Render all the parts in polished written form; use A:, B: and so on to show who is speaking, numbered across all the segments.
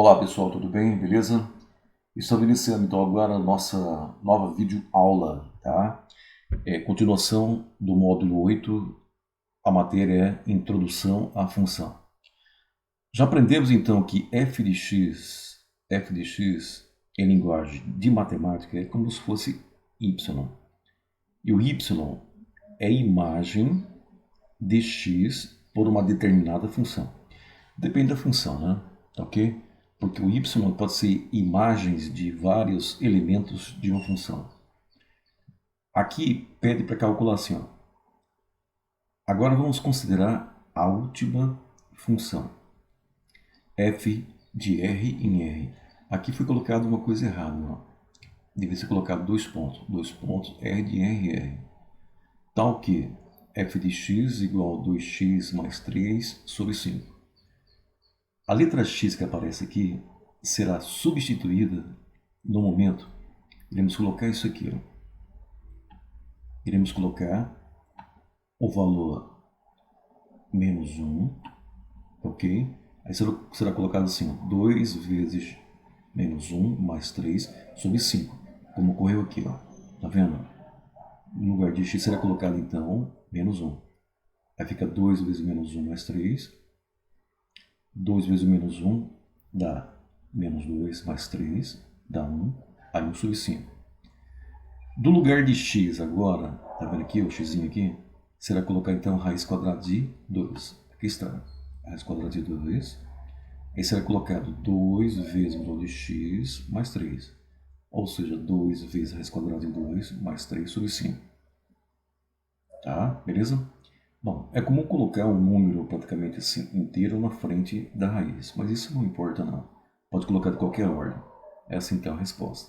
A: Olá pessoal, tudo bem? Beleza? Estamos iniciando então agora a nossa nova videoaula, tá? Continuação do módulo 8, a matéria é Introdução à Função. Já aprendemos então que f de x em linguagem de matemática é como se fosse y. E o y é imagem de x por uma determinada função. Depende da função, né? Ok? Porque o y pode ser imagens de vários elementos de uma função. Aqui pede para calcular assim. Ó. Agora vamos considerar a última função. f de r em r. Aqui foi colocado uma coisa errada. Ó. Deve ser colocado dois pontos, r de r, r. Tal que f de x igual a 2x mais 3 sobre 5. A letra x que aparece aqui será substituída no momento. Iremos colocar isso aqui. Ó. Iremos colocar o valor menos 1, ok? Aí será colocado assim, 2 vezes menos 1 mais 3 sobre 5, como ocorreu aqui. Ó. Tá vendo? No lugar de x será colocado então menos 1. Aí fica 2 vezes menos 1 mais 3. 2 vezes menos 1 dá menos 2 mais 3, dá 1, aí 1 sobre 5. Do lugar de x agora, tá vendo aqui o x aqui? Será colocar então raiz quadrada de 2. Aqui está, raiz quadrada de 2. Aí será colocado 2 vezes o valor de x mais 3. Ou seja, 2 vezes raiz quadrada de 2 mais 3 sobre 5. Tá? Beleza? Bom, é comum colocar um número praticamente assim inteiro na frente da raiz, mas isso não importa não. Pode colocar de qualquer ordem. Essa então é a resposta.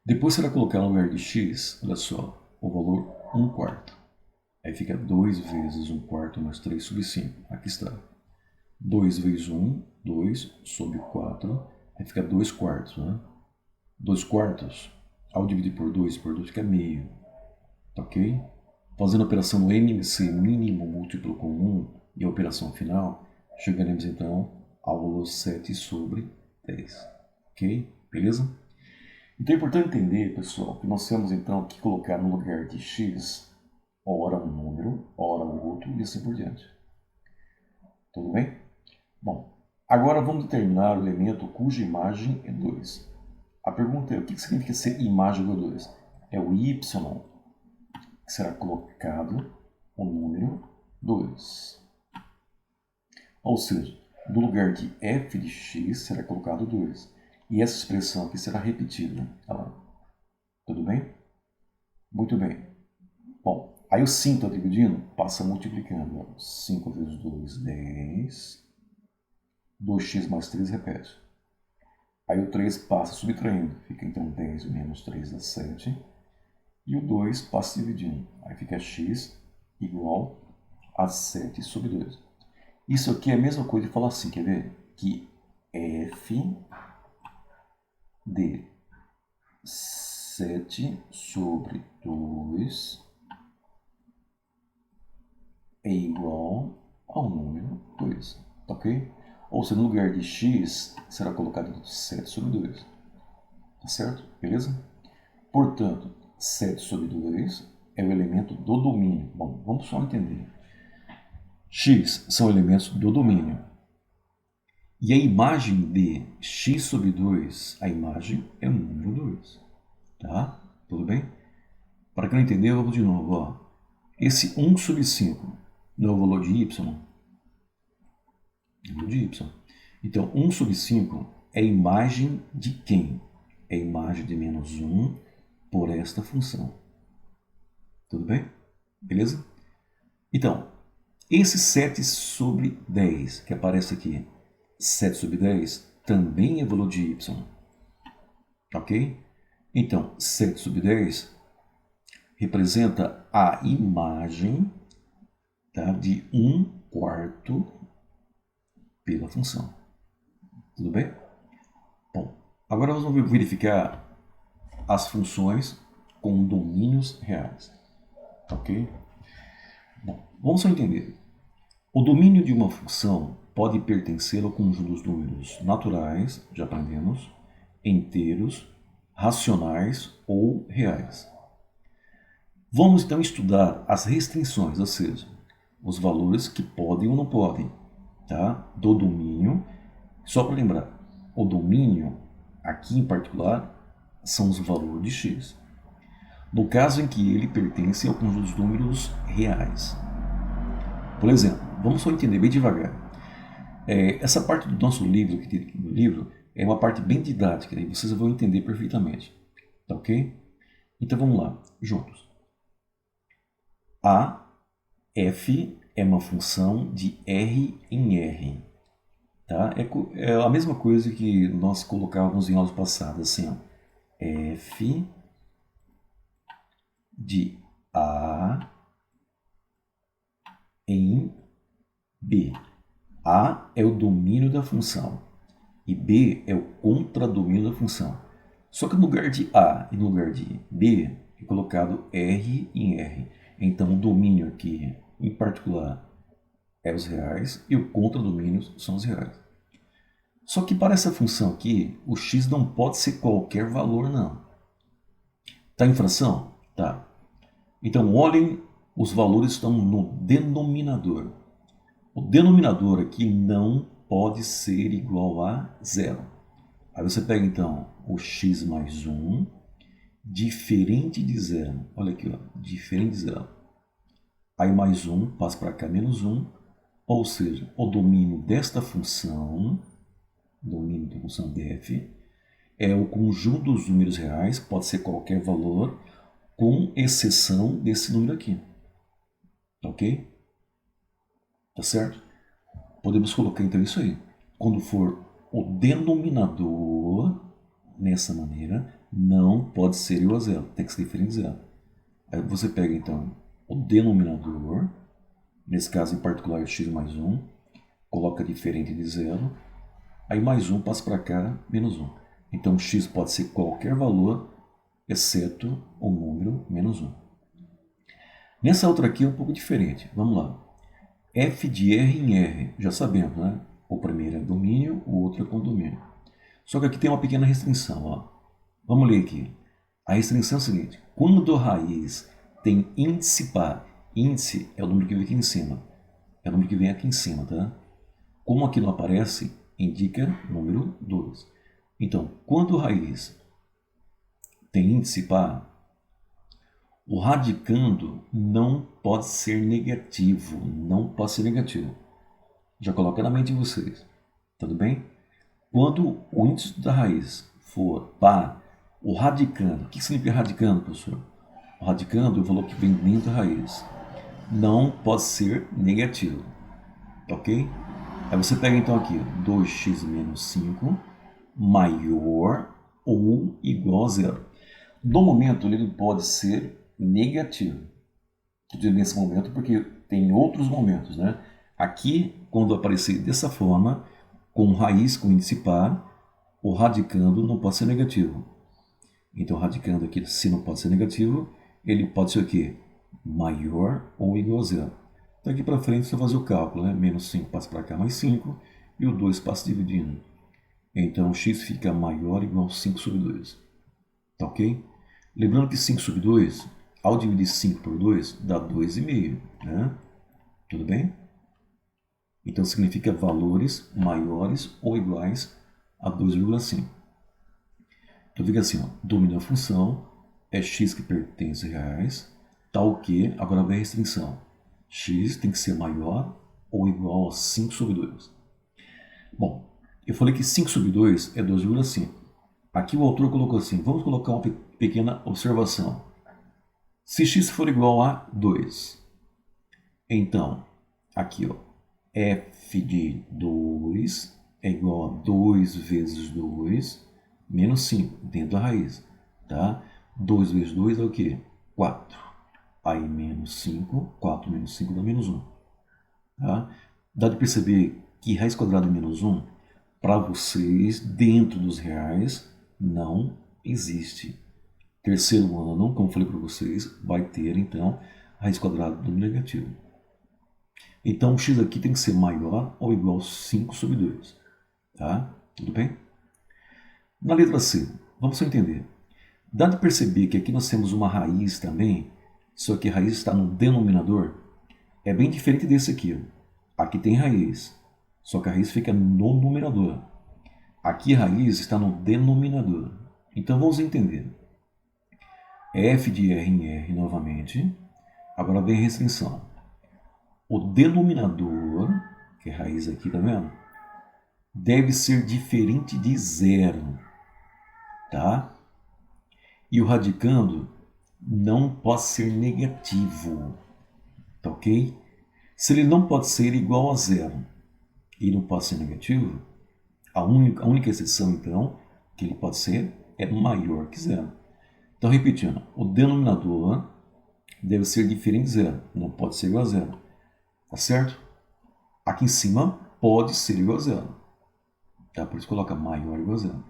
A: Depois será colocar no lugar de x, olha só, o valor 1 quarto. Aí fica 2 vezes 1 quarto mais 3 sobre 5. Aqui está. 2 vezes 1, 2 sobre 4. Aí fica 2 quartos, né? 2 quartos, ao dividir por 2 fica meio. Ok? Fazendo a operação no MMC mínimo múltiplo com 1 e a operação final, chegaremos então ao valor 7 sobre 10. Ok? Beleza? Então é importante entender, pessoal, que nós temos então que colocar no lugar de x, ora um número, ora o outro e assim por diante. Tudo bem? Bom, agora vamos determinar o elemento cuja imagem é 2. A pergunta é, o que significa ser imagem do 2? É o y que será colocado o número 2. Ou seja, no lugar de f de x será colocado 2. E essa expressão aqui será repetida. Olha lá. Tudo bem? Muito bem. Bom, aí o 5 está dividindo, passa multiplicando. 5 vezes 2, 10. 2x mais 3 repete. Aí o 3 passa subtraindo. Fica então 10 menos 3 dá 7. E o 2 passa dividindo. Aí fica x igual a 7 sobre 2. Isso aqui é a mesma coisa de falar assim, quer ver? Que f de 7 sobre 2 é igual ao número 2, ok? Ou seja, no lugar de x será colocado 7 sobre 2, tá certo? Beleza? Portanto, 7 sobre 2 é o elemento do domínio. Bom, vamos só entender. X são elementos do domínio. E a imagem de x sobre 2, a imagem é o número 2. Tá? Tudo bem? Para quem não entendeu, vamos de novo. Ó. Esse 1 sobre 5 não é o valor de y? É o valor de y. Então, 1 sobre 5 é a imagem de quem? É a imagem de menos 1 por esta função. Tudo bem? Beleza? Então, esse 7 sobre 10 que aparece aqui, 7 sobre 10, também é valor de y. Ok? Então, 7 sobre 10 representa a imagem, tá, de 1 quarto pela função. Tudo bem? Bom, agora nós vamos verificar as funções com domínios reais. Ok? Bom, vamos só entender. O domínio de uma função pode pertencer ao conjunto dos números naturais, já aprendemos, inteiros, racionais ou reais. Vamos então estudar as restrições, ou seja, os valores que podem ou não podem, tá? Do domínio. Só para lembrar, o domínio, aqui em particular, são os valores de x. No caso em que ele pertence ao conjunto dos números reais. Por exemplo, vamos só entender bem devagar. Essa parte do nosso livro, é uma parte bem didática, e vocês vão entender perfeitamente. Tá ok? Então vamos lá, juntos. A, f é uma função de R em R. Tá? É a mesma coisa que nós colocávamos em aulas passadas, assim, ó. F de A em B. A é o domínio da função e B é o contradomínio da função. Só que no lugar de A e no lugar de B é colocado R em R. Então o domínio aqui, em particular, é os reais e o contradomínio são os reais. Só que para essa função aqui, o x não pode ser qualquer valor, não. Está em fração? Tá. Então olhem, os valores estão no denominador. O denominador aqui não pode ser igual a zero. Aí você pega então o x mais 1, diferente de zero. Olha aqui, ó, diferente de zero. Aí mais 1 passa para cá, menos 1. Ou seja, o domínio desta função, domínio da função df, é o conjunto dos números reais, pode ser qualquer valor, com exceção desse número aqui. Ok? Tá certo? Podemos colocar então isso aí. Quando for o denominador, nessa maneira, não pode ser igual a zero, tem que ser diferente de zero. Aí você pega então o denominador, nesse caso em particular x mais 1, coloca diferente de zero, aí mais 1 passa para cá, menos 1. Então x pode ser qualquer valor, exceto o número menos 1. Nessa outra aqui é um pouco diferente. Vamos lá. F de R em R, já sabemos, né? O primeiro é domínio, o outro é condomínio. Só que aqui tem uma pequena restrição, ó. Vamos ler aqui. A restrição é a seguinte: quando a raiz tem índice par, índice é o número que vem aqui em cima, é o número que vem aqui em cima, tá? Como aqui não aparece, indica número 2. Então, quando a raiz tem índice par, o radicando não pode ser negativo, não pode ser negativo. Já coloca na mente de vocês, tudo bem? Quando o índice da raiz for par, o radicando, o que significa radicando, professor? O radicando é o valor que vem dentro da raiz, não pode ser negativo, ok? Aí você pega então aqui 2x menos 5 maior ou igual a zero. No momento ele pode ser negativo. Estou dizendo nesse momento porque tem outros momentos, né? Aqui, quando aparecer dessa forma, com raiz com índice par, o radicando não pode ser negativo. Então, radicando aqui, se não pode ser negativo, ele pode ser o quê? Maior ou igual a zero. Daqui para frente, você vai fazer o cálculo, né? Menos 5 passa para cá, mais 5, e o 2 passa dividindo. Então, x fica maior ou igual a 5 sobre 2. Tá ok? Lembrando que 5 sobre 2, ao dividir 5 por 2, dá 2,5, né? Tudo bem? Então, significa valores maiores ou iguais a 2,5. Então, fica assim, ó, domínio da função é x que pertence a reais, tal que, agora vem a restrição, x tem que ser maior ou igual a 5 sobre 2. Bom, eu falei que 5 sobre 2 é 2,5. Aqui o autor colocou assim, vamos colocar uma pequena observação. Se x for igual a 2, então, aqui, ó, f de 2 é igual a 2 vezes 2 menos 5, dentro da raiz, tá? 2 vezes 2 é o quê? 4. Aí menos 5, 4 menos 5 dá menos 1. Tá? Dá de perceber que raiz quadrada de menos 1, para vocês, dentro dos reais, não existe. Terceiro ano, como falei para vocês, vai ter, então, raiz quadrada do negativo. Então, o x aqui tem que ser maior ou igual a 5 sobre 2. Tá? Tudo bem? Na letra C, vamos só entender. Dá de perceber que aqui nós temos uma raiz também, só que a raiz está no denominador. É bem diferente desse aqui. Aqui tem raiz, só que a raiz fica no numerador. Aqui a raiz está no denominador. Então vamos entender. F de R em R novamente. Agora vem a restrição. O denominador, que é a raiz aqui, tá vendo? Deve ser diferente de zero. Tá? E o radicando não pode ser negativo. Tá ok? Se ele não pode ser igual a zero e não pode ser negativo, a única exceção, então, que ele pode ser é maior que zero. Então, repetindo, o denominador deve ser diferente de zero, não pode ser igual a zero. Tá certo? Aqui em cima pode ser igual a zero. Tá? Por isso coloca maior ou igual a zero.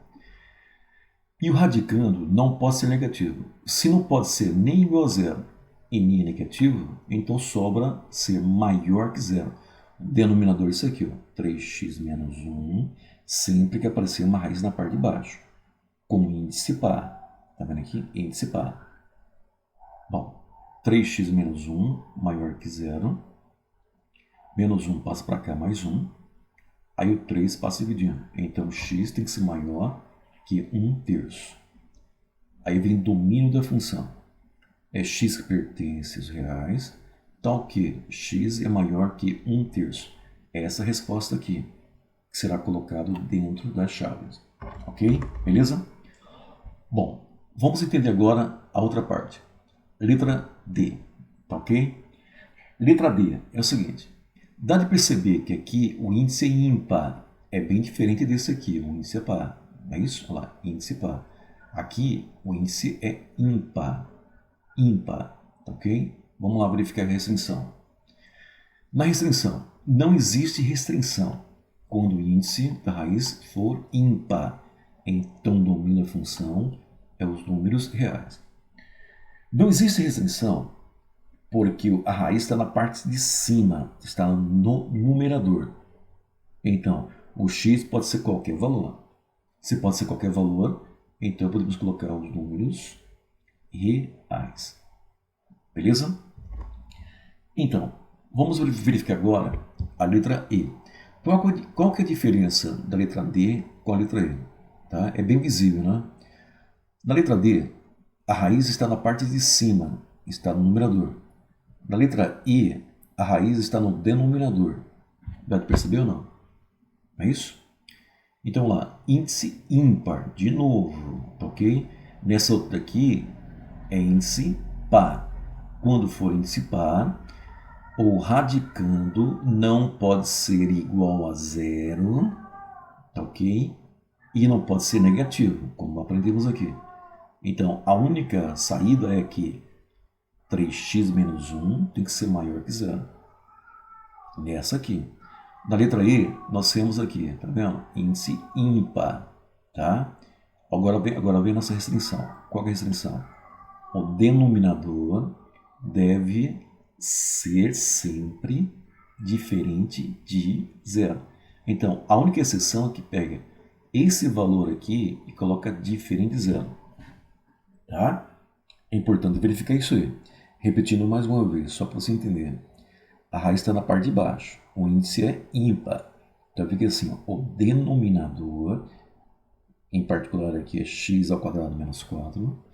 A: E o radicando não pode ser negativo. Se não pode ser nem igual a zero e nem negativo, então sobra ser maior que zero. O denominador é isso aqui, ó, 3x menos 1, sempre que aparecer uma raiz na parte de baixo, com índice par. Tá vendo aqui? Índice par. Bom, 3x menos 1 maior que zero. Menos 1 passa para cá, mais 1. Aí o 3 passa dividindo. Então, x tem que ser maior que 1/3. Aí vem domínio da função. É x que pertence aos reais, tal que x é maior que 1/3. É essa resposta aqui, que será colocado dentro das chaves. Ok? Beleza? Bom, vamos entender agora a outra parte. Letra D. Tá ok? Letra D é o seguinte. Dá de perceber que aqui o índice é ímpar. É bem diferente desse aqui, o índice é par. Não é isso? Olha lá, índice par. Aqui o índice é ímpar. Ímpar, ok? Vamos lá verificar a restrição. Na restrição, não existe restrição quando o índice da raiz for ímpar. Então, domina a função é os números reais. Não existe restrição porque a raiz está na parte de cima, está no numerador. Então, o x pode ser qualquer valor. Se pode ser qualquer valor, então podemos colocar os números reais. Beleza? Então, vamos verificar agora a letra E. Qual que é a diferença da letra D com a letra E? Tá? É bem visível, né? Na letra D, a raiz está na parte de cima, está no numerador. Na letra E, a raiz está no denominador. Dá de perceber ou não? É isso? Então lá, índice ímpar, de novo, ok? Nessa outra aqui é índice par. Quando for índice par, o radicando não pode ser igual a zero, tá ok? E não pode ser negativo, como aprendemos aqui. Então, a única saída é que 3x menos 1 tem que ser maior que zero. Nessa aqui. Na letra E, nós temos aqui, tá vendo? Índice ímpar, tá? Agora vem a nossa restrição. Qual é a restrição? O denominador deve ser sempre diferente de zero. Então, a única exceção é que pega esse valor aqui e coloca diferente de zero. Tá? É importante verificar isso aí. Repetindo mais uma vez, só para você entender. A raiz está na parte de baixo. O índice é ímpar. Então fica assim, ó, o denominador, em particular aqui é x ao quadrado menos 4,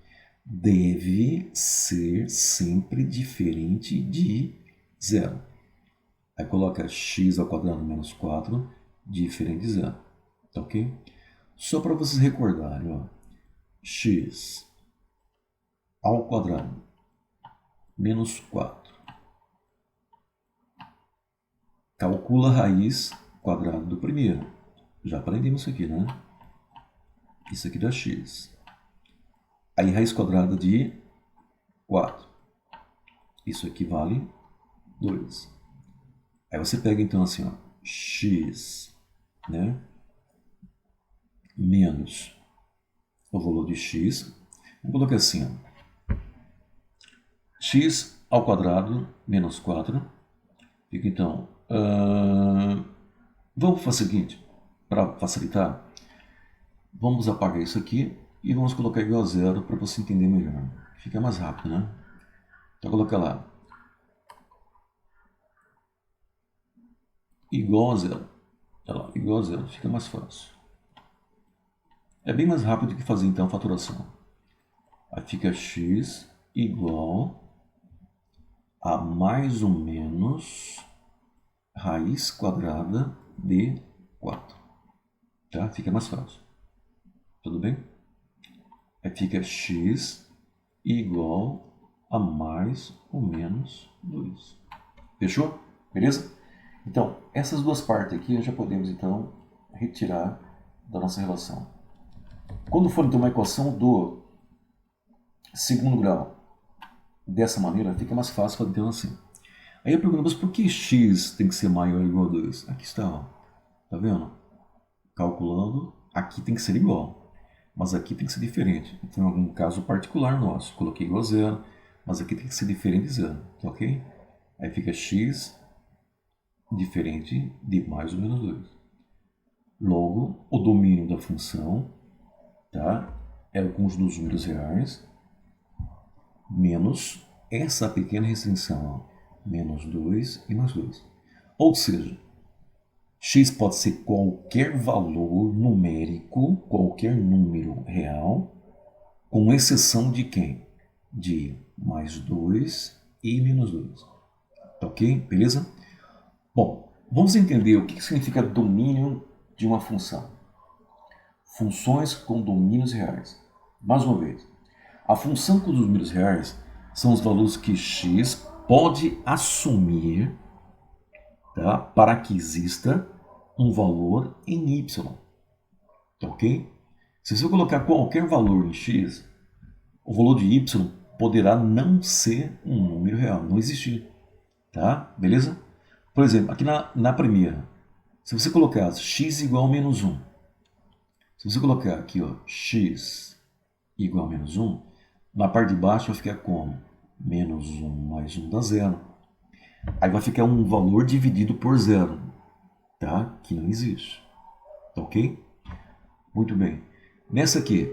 A: deve ser sempre diferente de zero. Aí coloca x ao quadrado menos 4, diferente de zero. Tá ok? Só para vocês recordarem, ó, x ao quadrado menos 4. Calcula a raiz quadrada do primeiro. Já aprendemos isso aqui, né? Isso aqui dá x. Aí raiz quadrada de 4. Isso aqui vale 2. Aí você pega então assim, ó, x, né? Menos o valor de x. Vamos colocar assim, ó, x ao quadrado menos 4. Fica então Vamos fazer o seguinte, para facilitar, vamos apagar isso aqui e vamos colocar igual a zero para você entender melhor. Fica mais rápido, né? Então colocar lá igual a zero. Olha lá, igual a zero, fica mais fácil. É bem mais rápido que fazer então a faturação. Aí fica x igual a mais ou menos raiz quadrada de 4. Tá? Fica mais fácil. Tudo bem? Aí fica x igual a mais ou menos 2. Fechou? Beleza? Então, essas duas partes aqui já podemos então retirar da nossa relação. Quando for então uma equação do segundo grau dessa maneira, fica mais fácil fazer então assim. Aí eu pergunto, mas por que x tem que ser maior ou igual a 2? Aqui está, ó. Tá vendo? Calculando, aqui tem que ser igual, mas aqui tem que ser diferente. Então, em algum caso particular nosso, coloquei igual a zero, mas aqui tem que ser diferente de zero, tá ok? Aí fica x diferente de mais ou menos 2. Logo, o domínio da função, tá, é o conjunto dos números reais menos essa pequena restrição, ó, menos 2 e mais 2. Ou seja, x pode ser qualquer valor numérico, qualquer número real, com exceção de quem? De mais 2 e menos 2. Tá ok? Beleza? Bom, vamos entender o que significa domínio de uma função. Funções com domínios reais. Mais uma vez, a função com domínios reais são os valores que x pode assumir, tá, para que exista um valor em y. Tá ok? Se você colocar qualquer valor em x, o valor de y poderá não ser um número real, não existir. Tá? Beleza? Por exemplo, aqui na primeira, se você colocar x igual a menos 1, se você colocar aqui, ó, x igual a menos 1, na parte de baixo vai ficar como? Menos 1 mais 1 dá zero. Aí vai ficar um valor dividido por zero, tá? Que não existe. Tá ok? Muito bem. Nessa aqui,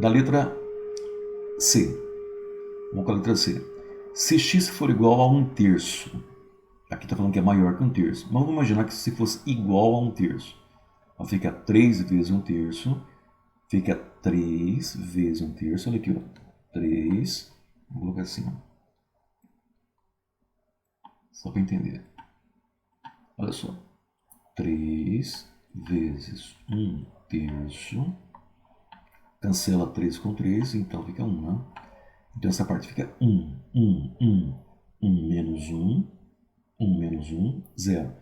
A: da letra C. Vamos com a letra C. Se x for igual a 1/3, aqui está falando que é maior que 1/3, mas vamos imaginar que se fosse igual a 1/3. Então fica 3 vezes 1/3, fica 3 vezes 1/3, olha aqui, ó, 3, vou colocar assim, ó, só para entender. Olha só, 3 vezes 1/3, cancela 3 com 3, então fica 1, né? Então essa parte fica 1, 1, 1, 1 menos 1, 1 menos 1, 0.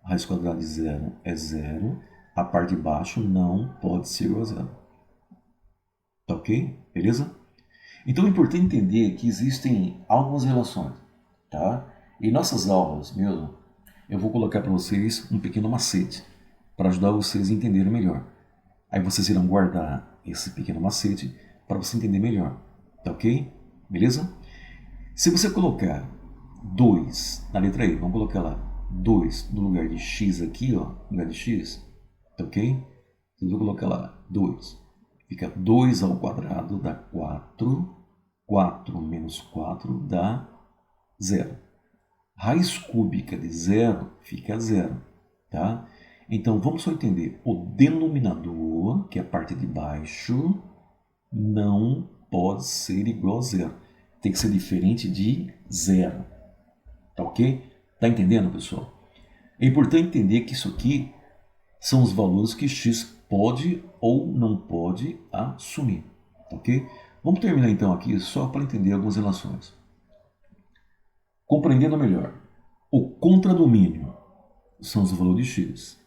A: A raiz quadrada de 0 é 0. A parte de baixo não pode ser igual a 0. Tá ok? Beleza? Então é importante entender que existem algumas relações, tá? Em nossas aulas mesmo, eu vou colocar para vocês um pequeno macete para ajudar vocês a entenderem melhor. Aí vocês irão guardar esse pequeno macete para você entender melhor, tá ok? Beleza? Se você colocar 2 na letra E, vamos colocar lá 2 no lugar de x aqui, ó, no lugar de x, tá ok? Então eu vou colocar lá 2. Fica 2 ao quadrado dá 4. 4 menos 4 dá 0. Raiz cúbica de 0 fica 0, tá? Então vamos só entender, o denominador, que é a parte de baixo, não pode ser igual a 0. Tem que ser diferente de 0. Tá ok? Tá entendendo, pessoal? É importante entender que isso aqui são os valores que x pode ou não pode assumir. Tá ok? Vamos terminar então aqui só para entender algumas relações. Compreendendo melhor, o contradomínio são os valores de x.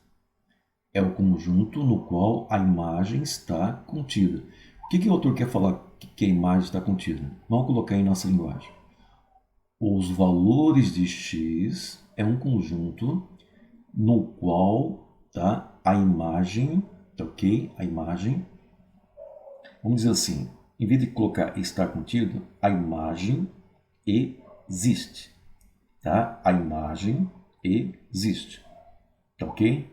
A: É o conjunto no qual a imagem está contida. O que o autor quer falar que a imagem está contida? Vamos colocar em nossa linguagem. Os valores de x é um conjunto no qual, tá, a imagem, tá ok? A imagem, vamos dizer assim, em vez de colocar estar contido, a imagem existe, tá? A imagem existe. Tá ok?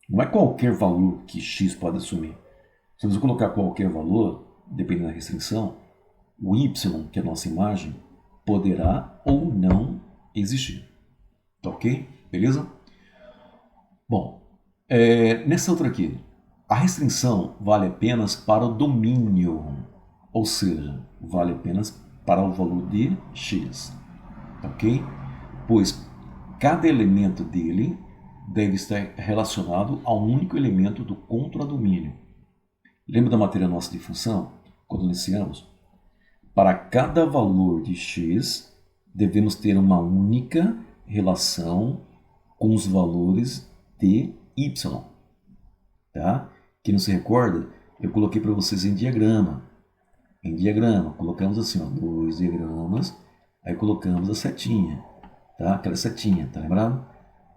A: Não é qualquer valor que x pode assumir. Se você colocar qualquer valor, dependendo da restrição, o y, que é a nossa imagem, poderá ou não existir. Tá ok? Beleza? Bom, nessa outra aqui, a restrição vale apenas para o domínio, ou seja, vale apenas para o valor de x. Tá ok? Pois cada elemento dele deve estar relacionado a um único elemento do contradomínio. Lembra da matéria nossa de função? Quando iniciamos? Para cada valor de x, devemos ter uma única relação com os valores de y. Tá? Quem não se recorda, eu coloquei para vocês em diagrama. Em diagrama, colocamos assim, ó, 2 diagramas, aí colocamos a setinha, tá? Aquela setinha, tá lembrado?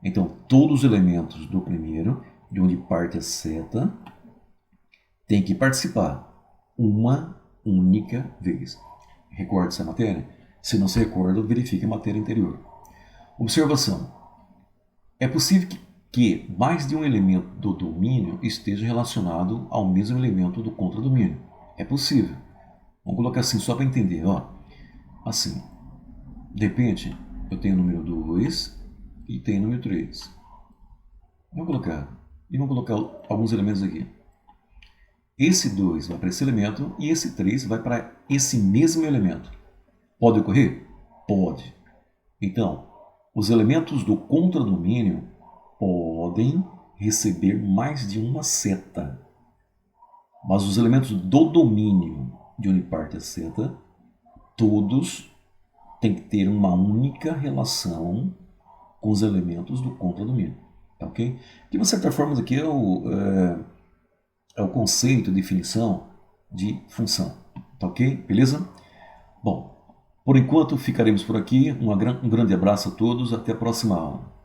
A: Então, todos os elementos do primeiro, de onde parte a seta, tem que participar uma única vez. Recorda essa matéria? Se não se recorda, verifique a matéria anterior. Observação. É possível que mais de um elemento do domínio esteja relacionado ao mesmo elemento do contradomínio. É possível. Vamos colocar assim só para entender. Ó. Assim. De repente, eu tenho o número 2 e tenho o número 3. Vamos colocar alguns elementos aqui. Esse 2 vai para esse elemento e esse 3 vai para esse mesmo elemento. Pode ocorrer? Pode. Então, os elementos do contradomínio podem receber mais de uma seta. Mas os elementos do domínio, de onde parte a seta, todos têm que ter uma única relação com os elementos do contradomínio. Tá ok? De uma certa forma, isso aqui é o conceito, a definição de função. Tá ok? Beleza? Bom, por enquanto ficaremos por aqui. Um grande abraço a todos. Até a próxima aula.